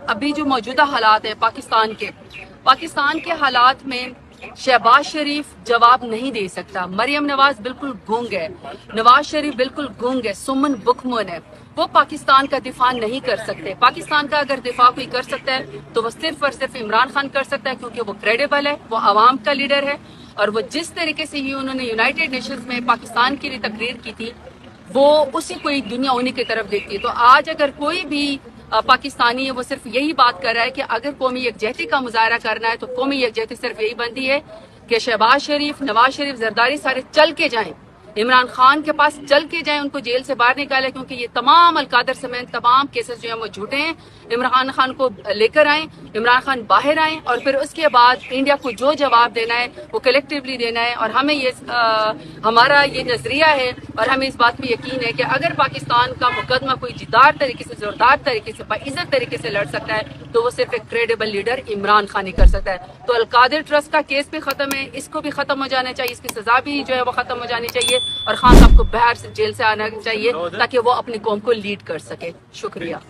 अभी जो मौजूदा हालात है पाकिस्तान के हालात में शहबाज शरीफ जवाब नहीं दे सकता। मरियम नवाज बिल्कुल गूंग है, नवाज शरीफ बिल्कुल गूंग है, सुमन बुकमन है। वो पाकिस्तान का दिफा नहीं कर सकते। पाकिस्तान का अगर दिफा कोई कर सकता है तो वो सिर्फ और सिर्फ इमरान खान कर सकता है, क्योंकि वो क्रेडिबल है, वो आवाम का लीडर है। और वो जिस तरीके से ही उन्होंने यूनाइटेड नेशंस में पाकिस्तान के लिए तकरीर की थी, वो उसी को एक दुनिया उन्हीं की तरफ देखती है। तो आज अगर कोई भी पाकिस्तानी है, वो सिर्फ यही बात कर रहा है कि अगर कौमी यकजहती का मुजाहरा करना है तो कौमी यकजहती सिर्फ यही बनती है कि शहबाज शरीफ, नवाज शरीफ, जरदारी सारे चल के जाएं, इमरान खान के पास चल के जाएं, उनको जेल से बाहर निकालें, क्योंकि ये तमाम अलकादर समेत तमाम केसेस जो हैं वो झूठे हैं। इमरान खान को लेकर आए, इमरान खान बाहर आए, और फिर उसके बाद इंडिया को जो जवाब देना है वो कलेक्टिवली देना है। और हमें ये हमारा ये नजरिया है और हमें इस बात पे यकीन है कि अगर पाकिस्तान का मुकदमा कोई जिद्दार तरीके से, जोरदार तरीके से, बाइज्जत तरीके से लड़ सकता है तो वो सिर्फ एक क्रेडिबल लीडर इमरान खान ही कर सकता है। तो अलकादिर ट्रस्ट का केस भी खत्म है, इसको भी खत्म हो जाना चाहिए, इसकी सजा भी जो है वो खत्म हो जानी चाहिए, और खान साहब को बाहर से जेल से आना चाहिए ताकि वो अपनी कौम को लीड कर सके। शुक्रिया।